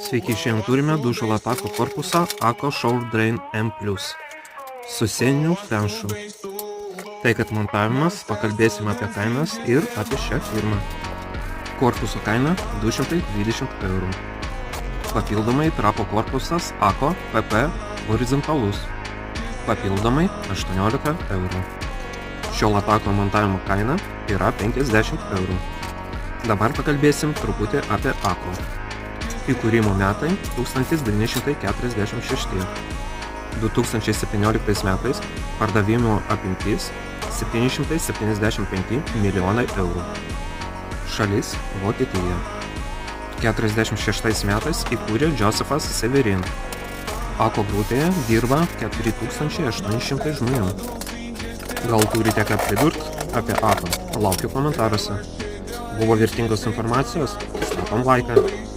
Sveiki, šiandien turime dušo latako korpusą Ako Shower Drain M+, su sceniniu flanšu. Tai kad montavimas, pakalbėsime apie kainas ir apie šią firmą. Korpuso kaina 220 eurų. Papildomai trapo korpusas Ako PP horizontalus. Papildomai 18 eurų. Šio latako montavimo kaina yra 50 eurų. Dabar pakalbėsim truputį apie Ako. Įkūrimo metai 1946. 2017 metais pardavimo apimtis 775 milijonai eurų. Šalis Vokietija. 46 metais įkūrė Josefas Severin. Ako grupėje dirba 4800 žmonių. Gal turite ką pridurti apie Ako? Laukiu komentaruose. Buvo vertingos informacijos? Statom laiką.